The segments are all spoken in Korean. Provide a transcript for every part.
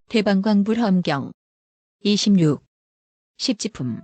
대방광불험경 26. 십지품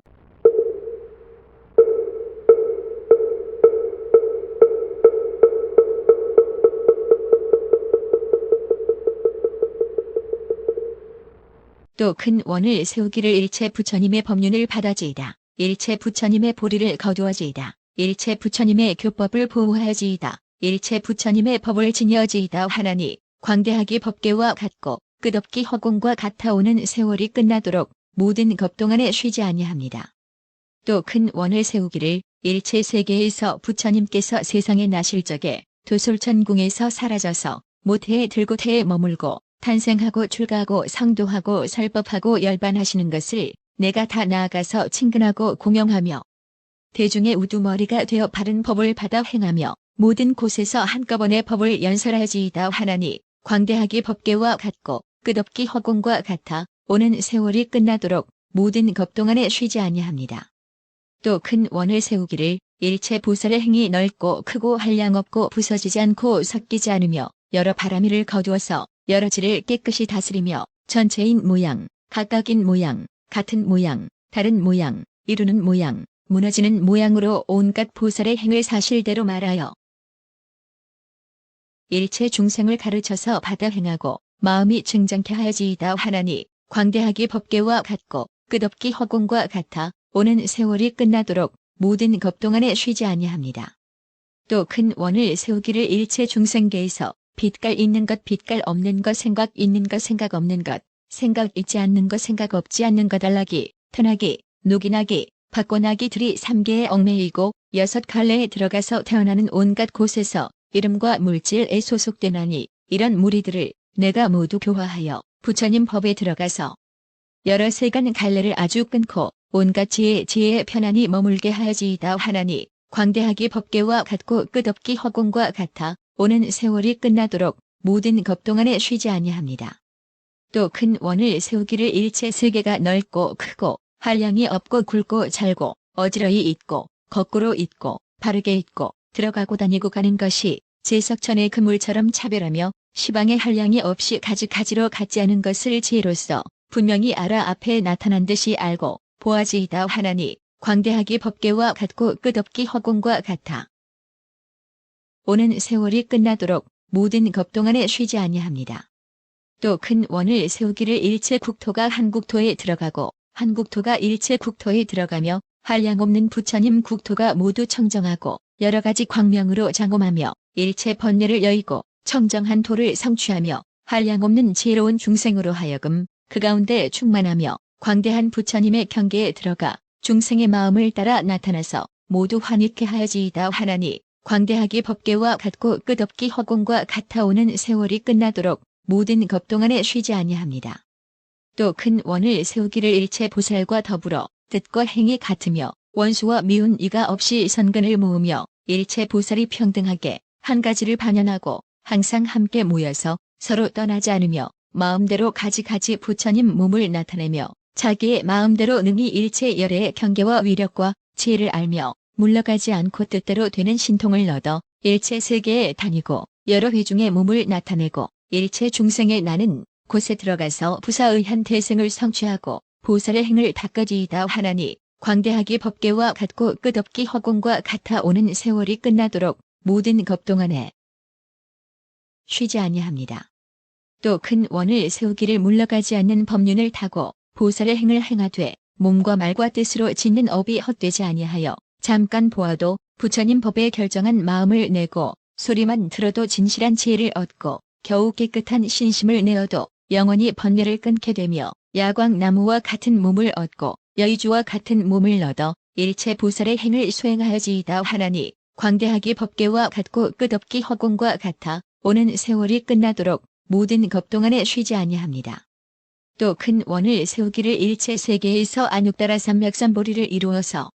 또 큰 원을 세우기를 일체 부처님의 법륜을 받아지이다. 일체 부처님의 보리를 거두어지이다. 일체 부처님의 교법을 보호하지이다. 일체 부처님의 법을 지녀지이다 하나니 광대하기 법계와 같고 끝없기 허공과 같아오는 세월이 끝나도록 모든 겁동안에 쉬지 아니합니다. 또 큰 원을 세우기를 일체 세계에서 부처님께서 세상에 나실 적에 도솔천궁에서 사라져서 모태에 들고 태에 머물고 탄생하고 출가하고 상도하고 설법하고 열반하시는 것을 내가 다 나아가서 친근하고 공영하며 대중의 우두머리가 되어 바른 법을 받아 행하며 모든 곳에서 한꺼번에 법을 연설하지이다 하나니 광대하기 법계와 같고 끝없기 허공과 같아 오는 세월이 끝나도록 모든 겁동안에 쉬지 아니합니다. 또 큰 원을 세우기를 일체 보살의 행이 넓고 크고 한량없고 부서지지 않고 섞이지 않으며 여러 바라미를 거두어서 여러 지를 깨끗이 다스리며 전체인 모양, 각각인 모양, 같은 모양, 다른 모양, 이루는 모양, 무너지는 모양으로 온갖 보살의 행을 사실대로 말하여 일체 중생을 가르쳐서 받아 행하고 마음이 증장케 하여지이다 하나니 광대하기 법계와 같고 끝없기 허공과 같아 오는 세월이 끝나도록 모든 겁동안에 쉬지 아니합니다. 또 큰 원을 세우기를 일체 중생계에서 빛깔 있는 것 빛깔 없는 것 생각 있는 것 생각 없는 것 생각 있지 않는 것 생각 없지 않는 것 알라기 편하기 녹이나기 바꿔나기 들이 3개의 얽매이고 6갈래에 들어가서 태어나는 온갖 곳에서 이름과 물질에 소속되나니 이런 무리들을 내가 모두 교화하여 부처님 법에 들어가서 여러 세간 갈래를 아주 끊고 온갖 지혜에 편안히 머물게 하여지이다 하나니 광대하기 법계와 같고 끝없기 허공과 같아 오는 세월이 끝나도록 모든 겁동안에 쉬지 아니합니다. 또 큰 원을 세우기를 일체 세계가 넓고 크고 한량이 없고 굵고 잘고 어지러이 있고 거꾸로 있고 바르게 있고 들어가고 다니고 가는 것이 제석천의 그물처럼 차별하며 시방의 한량이 없이 가지가지로 같지 않은 것을 지혜로서 분명히 알아 앞에 나타난 듯이 알고 보아지이다 하나니 광대하기 법계와 같고 끝없기 허공과 같아 오는 세월이 끝나도록 모든 겁동안에 쉬지 아니합니다. 또 큰 원을 세우기를 일체 국토가 한 국토에 들어가고 한 국토가 일체 국토에 들어가며 한량 없는 부처님 국토가 모두 청정하고 여러 가지 광명으로 장엄하며 일체 번뇌를 여의고 청정한 도를 성취하며 한량 없는 지혜로운 중생으로 하여금 그 가운데 충만하며 광대한 부처님의 경계에 들어가 중생의 마음을 따라 나타나서 모두 환희케 하여지이다 하나니 광대하기 법계와 같고 끝없기 허공과 같아 오는 세월이 끝나도록 모든 겁동안에 쉬지 아니합니다. 또 큰 원을 세우기를 일체 보살과 더불어 뜻과 행이 같으며 원수와 미운 이가 없이 선근을 모으며 일체 보살이 평등하게 한 가지를 반연하고 항상 함께 모여서 서로 떠나지 않으며 마음대로 가지가지 부처님 몸을 나타내며 자기의 마음대로 능히 일체 열애의 경계와 위력과 지혜를 알며 물러가지 않고 뜻대로 되는 신통을 얻어 일체 세계에 다니고 여러 회중의 몸을 나타내고 일체 중생의 나는 곳에 들어가서 부사의한 대승을 성취하고 보살의 행을 닦아지이다 하나니 광대하기 법계와 같고 끝없기 허공과 같아 오는 세월이 끝나도록 모든 겁동안에 쉬지 아니합니다. 또 큰 원을 세우기를 물러가지 않는 법륜을 타고 보살의 행을 행하되 몸과 말과 뜻으로 짓는 업이 헛되지 아니하여 잠깐 보아도 부처님 법에 결정한 마음을 내고 소리만 들어도 진실한 지혜를 얻고 겨우 깨끗한 신심을 내어도 영원히 번뇌를 끊게 되며 야광나무와 같은 몸을 얻고 여의주와 같은 몸을 얻어 일체 보살의 행을 수행하여지이다 하나니 광대하기 법계와 같고 끝없기 허공과 같아 오는 세월이 끝나도록 모든 겁동안에 쉬지 아니합니다. 또 큰 원을 세우기를 일체 세계에서 안육따라 삼맥삼보리를 이루어서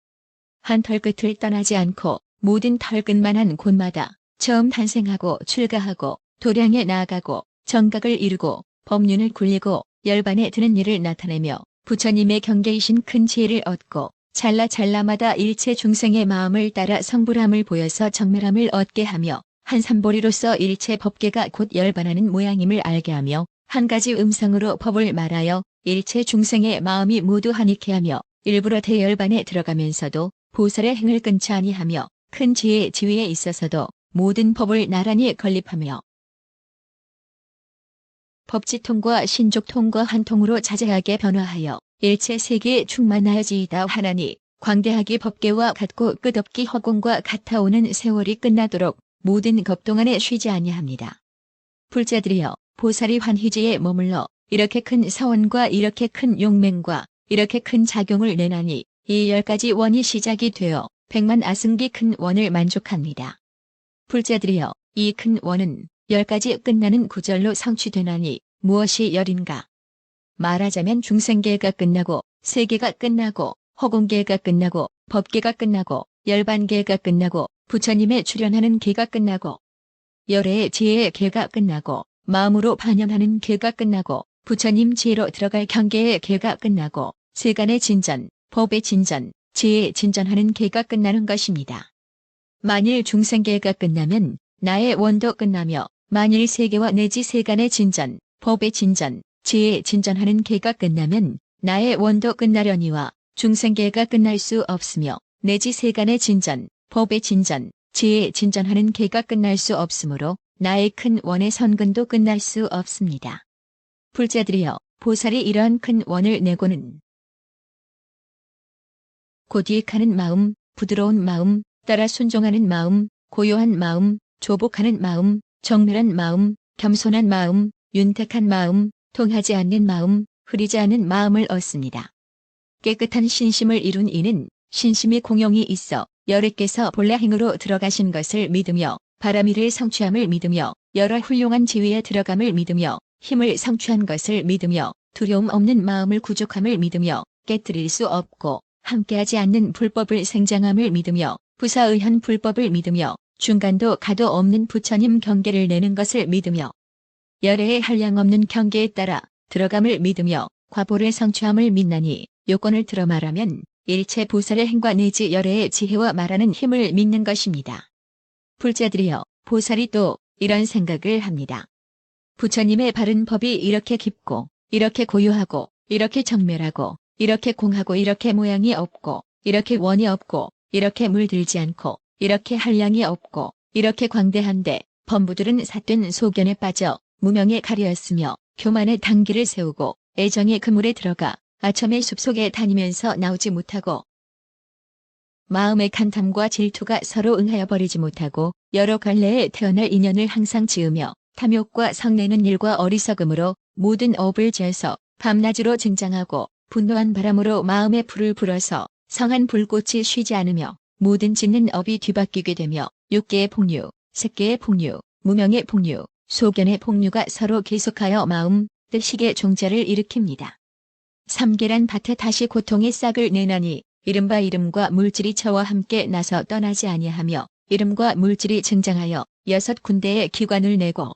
한 털끝을 떠나지 않고 모든 털끝만한 곳마다 처음 탄생하고 출가하고 도량에 나아가고 정각을 이루고 법륜을 굴리고 열반에 드는 일을 나타내며 부처님의 경계이신 큰 지혜를 얻고 찰나찰나마다 일체 중생의 마음을 따라 성불함을 보여서 정멸함을 얻게 하며 한 삼보리로서 일체 법계가 곧 열반하는 모양임을 알게 하며 한 가지 음성으로 법을 말하여 일체 중생의 마음이 모두 한익해 하며 일부러 대열반에 들어가면서도 보살의 행을 끊지 아니하며 큰 지혜의 지위에 있어서도 모든 법을 나란히 건립하며 법지통과 신족통과 한 통으로 자제하게 변화하여 일체 세계에 충만하여지이다 하나니 광대하기 법계와 같고 끝없기 허공과 같아 오는 세월이 끝나도록 모든 겁동안에 쉬지 아니합니다. 불자들이여 보살이 환희지에 머물러 이렇게 큰 사원과 이렇게 큰 용맹과 이렇게 큰 작용을 내나니 이 10가지 원이 시작이 되어 100만 아승기 큰 원을 만족합니다. 불자들이여 이 큰 원은 10가지 끝나는 구절로 성취되나니 무엇이 열인가? 말하자면 중생계가 끝나고 세계가 끝나고 허공계가 끝나고 법계가 끝나고 열반계가 끝나고 부처님의 출현하는 계가 끝나고 열의 지혜의 계가 끝나고 마음으로 반영하는 계가 끝나고 부처님 지혜로 들어갈 경계의 계가 끝나고 세간의 진전, 법의 진전, 지혜의 진전하는 계가 끝나는 것입니다. 만일 중생계가 끝나면 나의 원도 끝나며 만일 세계와 내지 세간의 진전, 법의 진전, 지혜의 진전하는 계가 끝나면 나의 원도 끝나려니와 중생계가 끝날 수 없으며 내지 세간의 진전, 법의 진전, 지혜의 진전하는 계가 끝날 수 없으므로 나의 큰 원의 선근도 끝날 수 없습니다. 불자들이여 보살이 이러한 큰 원을 내고는 고디익하는 마음, 부드러운 마음, 따라 순종하는 마음, 고요한 마음, 조복하는 마음, 정밀한 마음, 겸손한 마음, 윤택한 마음, 통하지 않는 마음, 흐리지 않은 마음을 얻습니다. 깨끗한 신심을 이룬 이는 신심이 공용이 있어 여래께서 본래 행으로 들어가신 것을 믿으며 바라미를 성취함을 믿으며 여러 훌륭한 지위에 들어감을 믿으며 힘을 성취한 것을 믿으며 두려움 없는 마음을 구족함을 믿으며 깨뜨릴 수 없고 함께하지 않는 불법을 생장함을 믿으며 부사의한 불법을 믿으며 중간도 가도 없는 부처님 경계를 내는 것을 믿으며 열애의 한량없는 경계에 따라 들어감을 믿으며 과보를 성취함을 믿나니 요건을 들어 말하면 일체 보살의 행과 내지 열애의 지혜와 말하는 힘을 믿는 것입니다. 불자들이여 보살이 또 이런 생각을 합니다. 부처님의 바른 법이 이렇게 깊고 이렇게 고요하고 이렇게 정멸하고 이렇게 공하고 이렇게 모양이 없고 이렇게 원이 없고 이렇게 물들지 않고 이렇게 한량이 없고 이렇게 광대한데 범부들은 삿된 소견에 빠져 무명에 가려였으며 교만의 단기를 세우고 애정의 그물에 들어가 아첨의 숲속에 다니면서 나오지 못하고 마음의 간탐과 질투가 서로 응하여 버리지 못하고 여러 갈래에 태어날 인연을 항상 지으며 탐욕과 성내는 일과 어리석음으로 모든 업을 지어서 밤낮으로 증장하고 분노한 바람으로 마음에 불을 불어서 성한 불꽃이 쉬지 않으며 모든 짓는 업이 뒤바뀌게 되며 육계의 폭류, 색계의 폭류, 무명의 폭류, 소견의 폭류가 서로 계속하여 마음, 뜻식의 종자를 일으킵니다. 삼계란 밭에 다시 고통의 싹을 내나니 이름과 이름과 물질이 저와 함께 나서 떠나지 아니하며 이름과 물질이 증장하여 6군데의 기관을 내고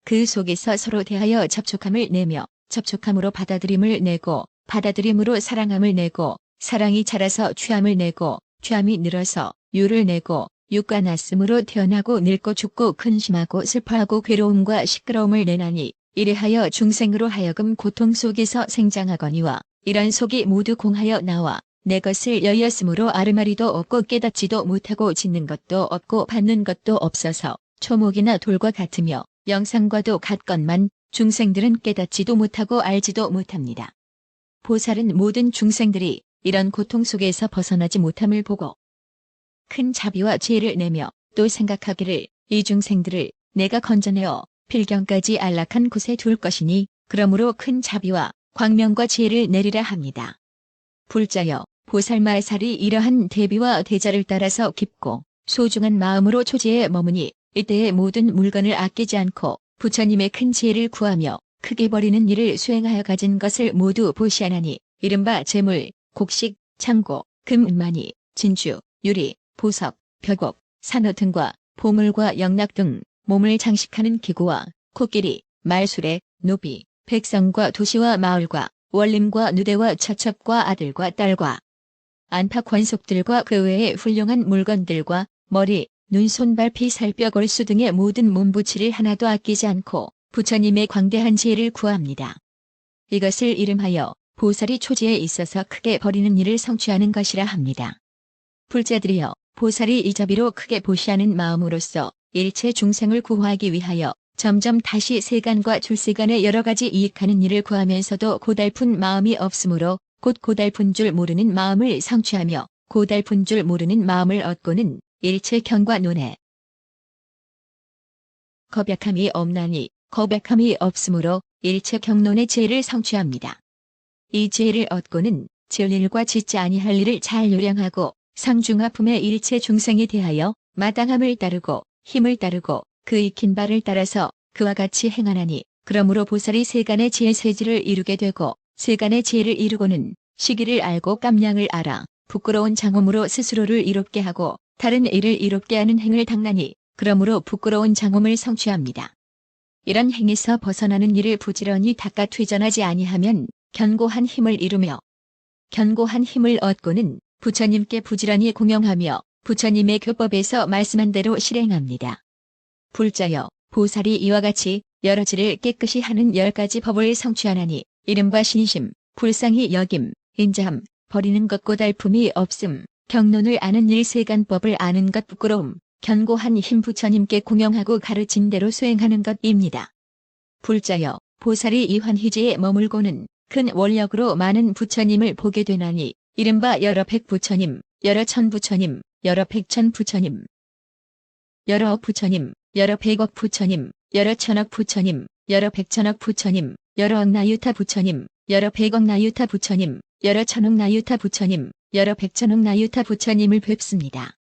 그 속에서 서로 대하여 접촉함을 내며 접촉함으로 받아들임을 내고 받아들임으로 사랑함을 내고 사랑이 자라서 취함을 내고 취함이 늘어서 유를 내고 유가 났음으로 태어나고 늙고 죽고 근심하고 슬퍼하고 괴로움과 시끄러움을 내나니 이래하여 중생으로 하여금 고통 속에서 생장하거니와 이런 속이 모두 공하여 나와 내 것을 여였으므로 아르마리도 없고 깨닫지도 못하고 짓는 것도 없고 받는 것도 없어서 초목이나 돌과 같으며 영상과도 같건만 중생들은 깨닫지도 못하고 알지도 못합니다. 보살은 모든 중생들이 이런 고통 속에서 벗어나지 못함을 보고 큰 자비와 지혜를 내며 또 생각하기를 이 중생들을 내가 건져내어 필경까지 안락한 곳에 둘 것이니 그러므로 큰 자비와 광명과 지혜를 내리라 합니다. 불자여 보살마살이 이러한 대비와 대자를 따라서 깊고 소중한 마음으로 초지에 머무니 이때의 모든 물건을 아끼지 않고 부처님의 큰 지혜를 구하며 크게 버리는 일을 수행하여 가진 것을 모두 보시하나니 이른바 재물, 곡식, 창고, 금, 은마니, 진주, 유리, 보석, 벽옥, 산호 등과 보물과 영락 등 몸을 장식하는 기구와 코끼리, 말수레, 노비, 백성과 도시와 마을과 원림과 누대와 처첩과 아들과 딸과 안팎 관속들과 그 외의 훌륭한 물건들과 머리, 눈, 손, 발, 피, 살, 뼈, 골수 등의 모든 몸부치를 하나도 아끼지 않고 부처님의 광대한 지혜를 구합니다. 이것을 이름하여 보살이 초지에 있어서 크게 버리는 일을 성취하는 것이라 합니다. 불자들이여, 보살이 이 자비로 크게 보시하는 마음으로써 일체 중생을 구하기 위하여 점점 다시 세간과 출세간의 여러 가지 이익하는 일을 구하면서도 고달픈 마음이 없으므로 곧 고달픈 줄 모르는 마음을 성취하며 고달픈 줄 모르는 마음을 얻고는 일체 경과 논에 겁약함이 없나니 겁약함이 없으므로 일체 경론의 지혜를 성취합니다. 이 지혜를 얻고는 진일과 짓지 아니할 일을 잘 요량하고 상중하품의 일체 중생에 대하여 마땅함을 따르고 힘을 따르고 그 익힌 바를 따라서 그와 같이 행하나니 그러므로 보살이 세간의 지혜 세지를 이루게 되고 세간의 지혜를 이루고는 시기를 알고 깜량을 알아 부끄러운 장엄으로 스스로를 이롭게 하고 다른 이를 이롭게 하는 행을 당나니 그러므로 부끄러운 장엄을 성취합니다. 이런 행에서 벗어나는 일을 부지런히 닦아 퇴전하지 아니하면 견고한 힘을 이루며 견고한 힘을 얻고는 부처님께 부지런히 공영하며 부처님의 교법에서 말씀한 대로 실행합니다. 불자여, 보살이 이와 같이 여러 지를 깨끗이 하는 10가지 법을 성취하나니 이른바 신심, 불상히 여김, 인자함, 버리는 것 고달픔이 없음, 경론을 아는 일 세간법을 아는 것 부끄러움, 견고한 힘 부처님께 공영하고 가르친 대로 수행하는 것입니다. 불자여, 보살이 이 환희지에 머물고는 큰 원력으로 많은 부처님을 보게 되나니 이른바 여러 백 부처님, 여러 천 부처님, 여러 백천 부처님, 여러 억 부처님, 여러 백억 부처님, 여러 천억 부처님, 여러 백천억 부처님, 여러 억 나유타 부처님, 여러 백억 나유타 부처님, 여러 천억 나유타 부처님, 여러 백천억 나유타 부처님을 뵙습니다.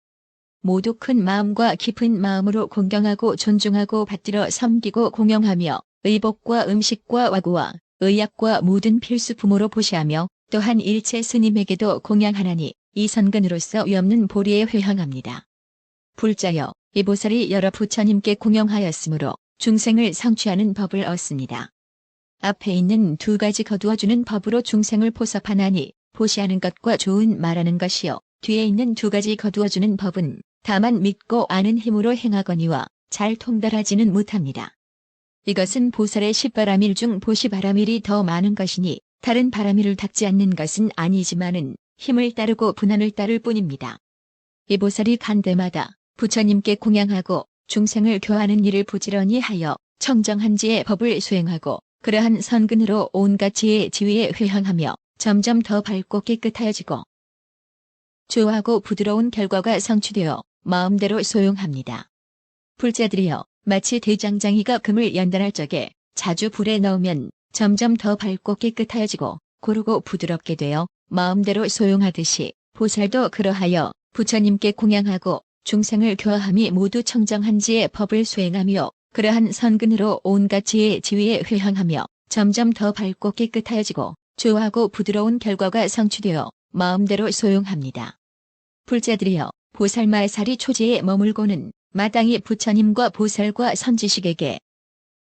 모두 큰 마음과 깊은 마음으로 공경하고 존중하고 받들어 섬기고 공영하며 의복과 음식과 와구와 의약과 모든 필수품으로 보시하며 또한 일체 스님에게도 공양하나니 이 선근으로서 위없는 보리에 회향합니다. 불자여, 이 보살이 여러 부처님께 공영하였으므로 중생을 성취하는 법을 얻습니다. 앞에 있는 2가지 거두어주는 법으로 중생을 포섭하나니 보시하는 것과 좋은 말하는 것이요 뒤에 있는 2가지 거두어주는 법은 다만 믿고 아는 힘으로 행하거니와 잘 통달하지는 못합니다. 이것은 보살의 10바라밀 중 보시바라밀이 더 많은 것이니 다른 바라밀을 닦지 않는 것은 아니지만은 힘을 따르고 분한을 따를 뿐입니다. 이 보살이 간데마다 부처님께 공양하고 중생을 교하는 일을 부지런히 하여 청정한 지의 법을 수행하고 그러한 선근으로 온갖 지혜의 지위에 회향하며 점점 더 밝고 깨끗하여지고 조하고 부드러운 결과가 성취되어 마음대로 소용합니다. 불자들이여, 마치 대장장이가 금을 연단할 적에 자주 불에 넣으면 점점 더 밝고 깨끗하여지고 고르고 부드럽게 되어 마음대로 소용하듯이 보살도 그러하여 부처님께 공양하고 중생을 교화함이 모두 청정한 지의 법을 수행하며 그러한 선근으로 온갖 지혜의 지위에 회향하며 점점 더 밝고 깨끗하여지고 조하고 부드러운 결과가 성취되어 마음대로 소용합니다. 불자들이여, 보살마살이 초지에 머물고는 마땅히 부처님과 보살과 선지식에게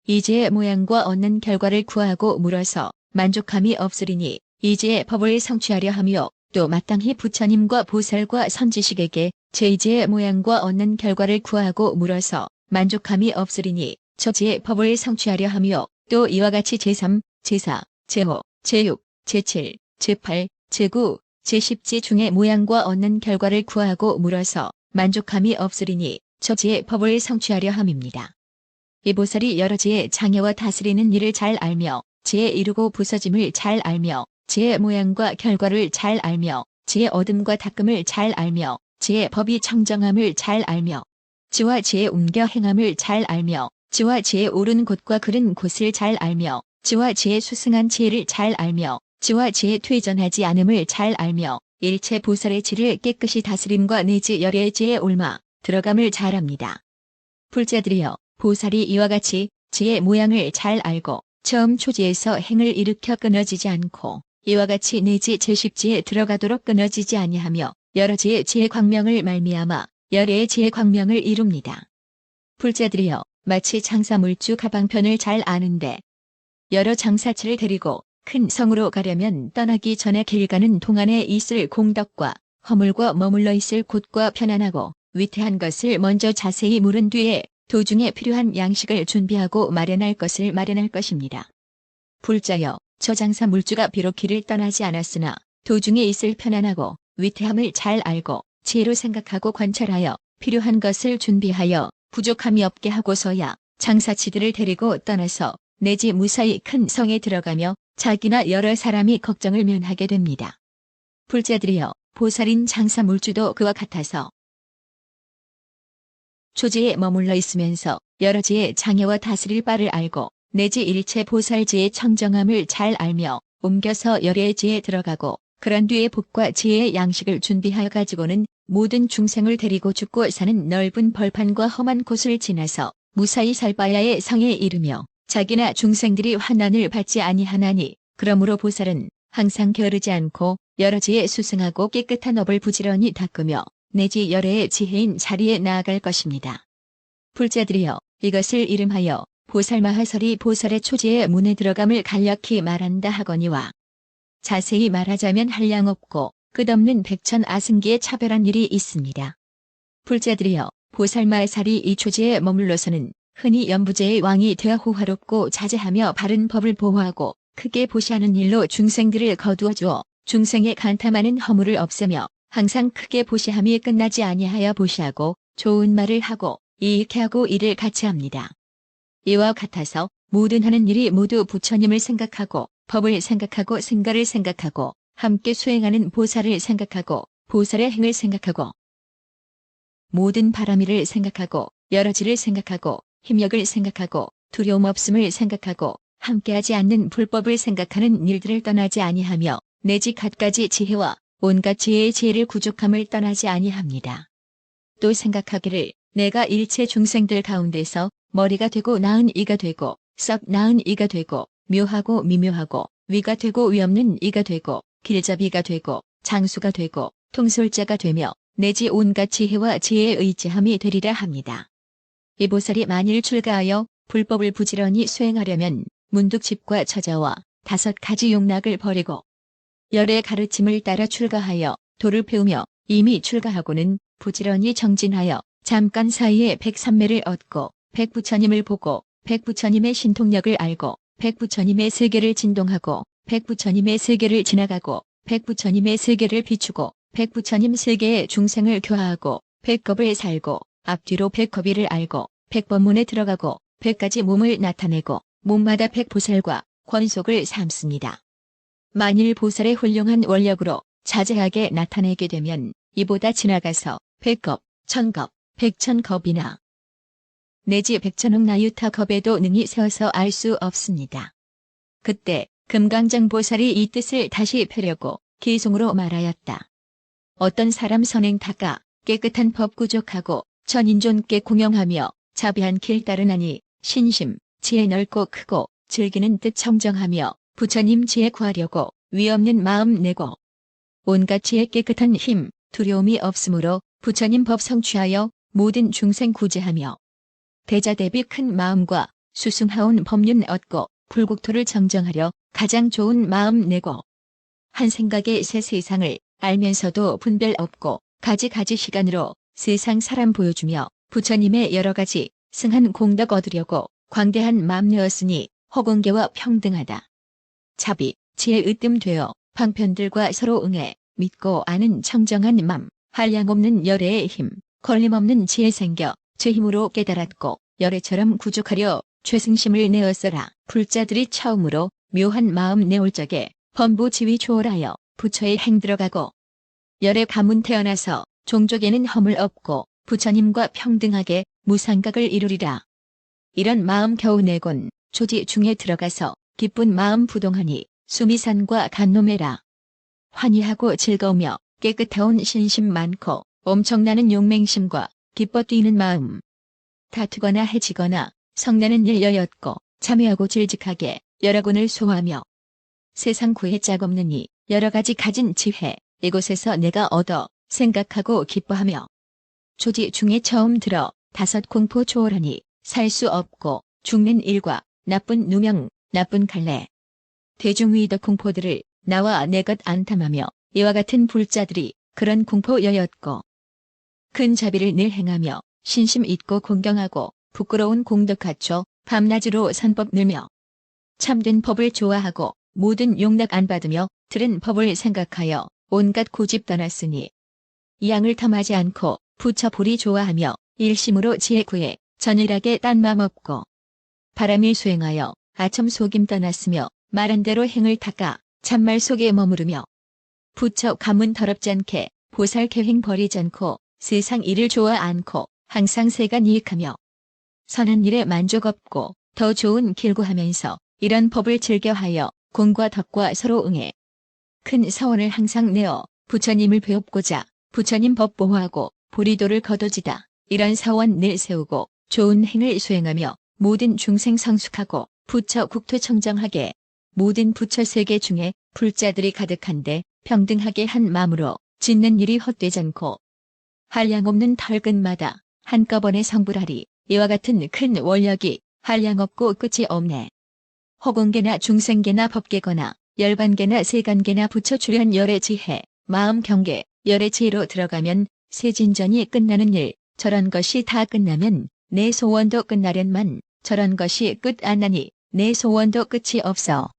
이제의 모양과 얻는 결과를 구하고 물어서 만족함이 없으리니 이제의 법을 성취하려 하며 또 마땅히 부처님과 보살과 선지식에게 제2제의 모양과 얻는 결과를 구하고 물어서 만족함이 없으리니 저지의 법을 성취하려 하며 또 이와 같이 제3, 제4, 제5, 제6, 제7, 제8, 제9, 제10지 중의 모양과 얻는 결과를 구하고 물어서 만족함이 없으리니 저지의 법을 성취하려 함입니다. 이 보살이 여러 지의 장애와 다스리는 일을 잘 알며 지혜 이루고 부서짐을 잘 알며 지의 모양과 결과를 잘 알며 지의 얻음과 닦음을 잘 알며 지의 법이 청정함을 잘 알며 지와 지의 옮겨 행함을 잘 알며 지와 지의 옳은 곳과 그른 곳을 잘 알며 지와 지의 수승한 지혜를 잘 알며 지와 지혜 퇴전하지 않음을 잘 알며 일체 보살의 지를 깨끗이 다스림과 내지 열의 지에 옮아 들어감을 잘 합니다. 불자들이여, 보살이 이와 같이 지의 모양을 잘 알고 처음 초지에서 행을 일으켜 끊어지지 않고 이와 같이 내지 제10지에 들어가도록 끊어지지 아니하며 여러 지의 지혜 광명을 말미암아 열의 지혜 광명을 이룹니다. 불자들이여, 마치 장사물주 가방편을 잘 아는데 여러 장사치를 데리고 큰 성으로 가려면 떠나기 전에 길 가는 동안에 있을 공덕과 허물과 머물러 있을 곳과 편안하고 위태한 것을 먼저 자세히 물은 뒤에 도중에 필요한 양식을 준비하고 마련할 것을 마련할 것입니다. 불자여, 저 장사 물주가 비록 길을 떠나지 않았으나 도중에 있을 편안하고 위태함을 잘 알고 지혜로 생각하고 관찰하여 필요한 것을 준비하여 부족함이 없게 하고서야 장사치들을 데리고 떠나서 내지 무사히 큰 성에 들어가며 자기나 여러 사람이 걱정을 면하게 됩니다. 불자들이여, 보살인 장사 물주도 그와 같아서 초지에 머물러 있으면서 여러 지의 장애와 다스릴 바를 알고 내지 일체 보살지의 청정함을 잘 알며 옮겨서 열의 지에 들어가고 그런 뒤에 복과 지혜의 양식을 준비하여 가지고는 모든 중생을 데리고 죽고 사는 넓은 벌판과 험한 곳을 지나서 무사히 살바야의 성에 이르며 자기나 중생들이 환난을 받지 아니하나니 그러므로 보살은 항상 게으르지 않고 여러 지에 수승하고 깨끗한 업을 부지런히 닦으며 내지 열의 지혜인 자리에 나아갈 것입니다. 불자들이여, 이것을 이름하여 보살마하설이 보살의 초지의 문에 들어감을 간략히 말한다 하거니와 자세히 말하자면 한량 없고 끝없는 백천 아승기에 차별한 일이 있습니다. 불자들이여, 보살마하설이 이 초지에 머물러서는 흔히 연부제의 왕이 되어 호화롭고 자제하며 바른 법을 보호하고 크게 보시하는 일로 중생들을 거두어 주어 중생의 간탐하는 허물을 없애며 항상 크게 보시함이 끝나지 아니하여 보시하고 좋은 말을 하고 이익해 하고 일을 같이 합니다. 이와 같아서 모든 하는 일이 모두 부처님을 생각하고 법을 생각하고 생가를 생각하고 함께 수행하는 보살을 생각하고 보살의 행을 생각하고 모든 바람일을 생각하고 여러 지를 생각하고 힘력을 생각하고 두려움 없음을 생각하고 함께하지 않는 불법을 생각하는 일들을 떠나지 아니하며 내지 갖가지 지혜와 온갖 지혜의 지혜를 구족함을 떠나지 아니합니다. 또 생각하기를 내가 일체 중생들 가운데서 머리가 되고 나은 이가 되고 썩 나은 이가 되고 묘하고 미묘하고 위가 되고 위없는 이가 되고 길잡이가 되고 장수가 되고 통솔자가 되며 내지 온갖 지혜와 지혜의 의지함이 되리라 합니다. 이 보살이 만일 출가하여 불법을 부지런히 수행하려면 문득집과 처자와 5가지 용락을 버리고 열의 가르침을 따라 출가하여 도를 배우며 이미 출가하고는 부지런히 정진하여 잠깐 사이에 백삼매를 얻고 백부처님을 보고 백부처님의 신통력을 알고 백부처님의 세계를 진동하고 백부처님의 세계를 지나가고 백부처님의 세계를 비추고 백부처님 세계의 중생을 교화하고 백겁을 살고 앞뒤로 백거비를 알고 백법문에 들어가고 100가지 몸을 나타내고 몸마다 백보살과 권속을 삼습니다. 만일 보살의 훌륭한 원력으로 자제하게 나타내게 되면 이보다 지나가서 백겁, 천겁, 백천겁이나 내지 백천억 나유타 겁에도 능히 세워서 알 수 없습니다. 그때 금강장보살이 이 뜻을 다시 펴려고 기송으로 말하였다. 어떤 사람 선행타가 깨끗한 법 구족하고 천인존께 공영하며 자비한 길 따르나니 신심, 지혜 넓고 크고 즐기는 뜻 청정하며 부처님 지혜 구하려고 위없는 마음 내고 온갖 지혜 깨끗한 힘, 두려움이 없으므로 부처님 법 성취하여 모든 중생 구제하며 대자 대비 큰 마음과 수승하온 법륜 얻고 불국토를 정정하려 가장 좋은 마음 내고 한 생각에 새 세상을 알면서도 분별 없고 가지가지 시간으로 세상 사람 보여주며 부처님의 여러 가지 승한 공덕 얻으려고 광대한 마음 내었으니 허공계와 평등하다. 자비, 지혜 으뜸되어 방편들과 서로 응해 믿고 아는 청정한 맘, 한량없는 열애의 힘, 걸림없는 지혜 생겨 제 힘으로 깨달았고 열애처럼 구족하려 최승심을 내었어라. 불자들이 처음으로 묘한 마음 내올 적에 범부 지위 초월하여 부처의 행 들어가고 열애 가문 태어나서 종족에는 허물 없고 부처님과 평등하게 무상각을 이루리라. 이런 마음 겨우 내곤 초지 중에 들어가서 기쁜 마음 부동하니 수미산과 간노매라. 환희하고 즐거우며 깨끗하온 신심 많고 엄청나는 용맹심과 기뻐 뛰는 마음. 다투거나 해지거나 성나는 일 여였고 참회하고 질직하게 여러 군을 소화하며 세상 구애 짝 없느니 여러 가지 가진 지혜 이곳에서 내가 얻어 생각하고 기뻐하며 초지 중에 처음 들어 5 공포 초월하니 살 수 없고 죽는 일과 나쁜 누명, 나쁜 갈래 대중위더 공포들을 나와 내 것 안탐하며 이와 같은 불자들이 그런 공포여였고 큰 자비를 늘 행하며 신심 있고 공경하고 부끄러운 공덕 갖춰 밤낮으로 선법 늘며 참된 법을 좋아하고 모든 용납 안 받으며 들은 법을 생각하여 온갖 고집 떠났으니 양을 탐하지 않고 부처 불이 좋아하며 일심으로 지혜 구해 전일하게 딴 맘 없고 바람이 수행하여 아첨 속임 떠났으며 말한 대로 행을 닦아 참말 속에 머무르며 부처 가문 더럽지 않게 보살 계행 버리지 않고 세상 일을 좋아 않고 항상 세간 이익하며 선한 일에 만족 없고 더 좋은 길구하면서 이런 법을 즐겨하여 공과 덕과 서로 응해 큰 사원을 항상 내어 부처님을 배웁고자 부처님 법 보호하고 보리도를 거두지다. 이런 사원 늘 세우고 좋은 행을 수행하며 모든 중생 성숙하고 부처 국토 청정하게 모든 부처 세계 중에 불자들이 가득한데 평등하게 한 마음으로 짓는 일이 헛되지 않고 한량없는 털끝마다 한꺼번에 성불하리. 이와 같은 큰 원력이 한량없고 끝이 없네. 허공계나 중생계나 법계거나 열반계나 세간계나 부처 출현 열의 지혜, 마음 경계, 열의 지혜로 들어가면 세진전이 끝나는 일, 저런 것이 다 끝나면 내 소원도 끝나련만 저런 것이 끝 안 나니 내 소원도 끝이 없어.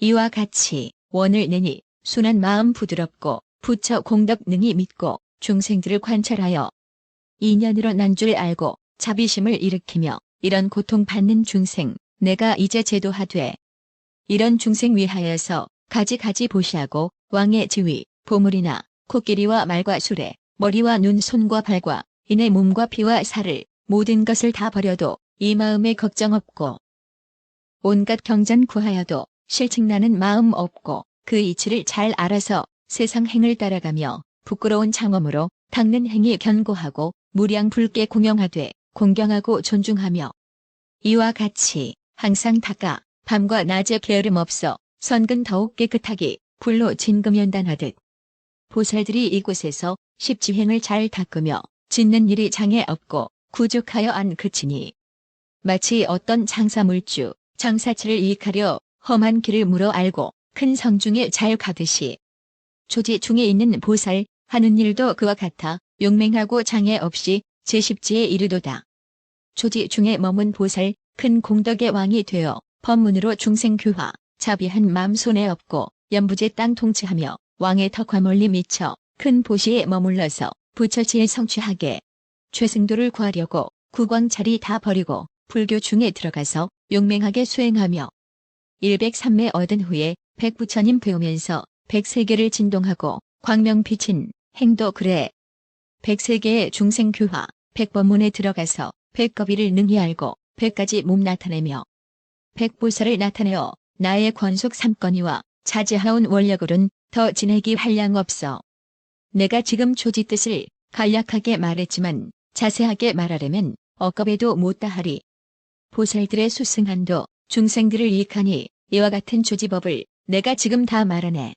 이와 같이 원을 내니 순한 마음 부드럽고 부처 공덕 능히 믿고 중생들을 관찰하여 인연으로 난 줄 알고 자비심을 일으키며 이런 고통받는 중생 내가 이제 제도하되 이런 중생 위하여서 가지가지 보시하고 왕의 지위, 보물이나 코끼리와 말과 수레, 머리와 눈, 손과 발과 이내 몸과 피와 살을 모든 것을 다 버려도 이 마음에 걱정 없고 온갖 경전 구하여도 실증나는 마음 없고 그 이치를 잘 알아서 세상 행을 따라가며 부끄러운 장엄으로 닦는 행위 견고하고 무량 붉게 공영하되 공경하고 존중하며 이와 같이 항상 닦아 밤과 낮에 게으름 없어 선근 더욱 깨끗하게 불로 진금연단하듯 보살들이 이곳에서 십지행을 잘 닦으며 짓는 일이 장애 없고 구족하여 안 그치니 마치 어떤 장사물주 장사치를 이익하려 험한 길을 물어 알고 큰 성중에 잘 가듯이 조지 중에 있는 보살 하는 일도 그와 같아 용맹하고 장애 없이 제10지에 이르도다. 조지 중에 머문 보살 큰 공덕의 왕이 되어 법문으로 중생 교화 자비한 마음 손에 없고 연부제 땅 통치하며 왕의 덕화 멀리 미쳐 큰 보시에 머물러서 부처지에 성취하게 최승도를 구하려고 구광자리 다 버리고 불교 중에 들어가서 용맹하게 수행하며 103매 얻은 후에 백부처님 배우면서 103개를 진동하고 광명 비친 행도 그래 103개의 중생 교화 100법문에 들어가서 100거비를 능히 알고 100가지 몸 나타내며 100보살을 나타내어 나의 권속 삼건이와 자제하온 원력으론 더 지내기 한량 없어. 내가 지금 조지 뜻을 간략하게 말했지만 자세하게 말하려면 억겁에도 못다하리. 보살들의 수승한도 중생들을 이익하니 이와 같은 조지법을 내가 지금 다 말하네.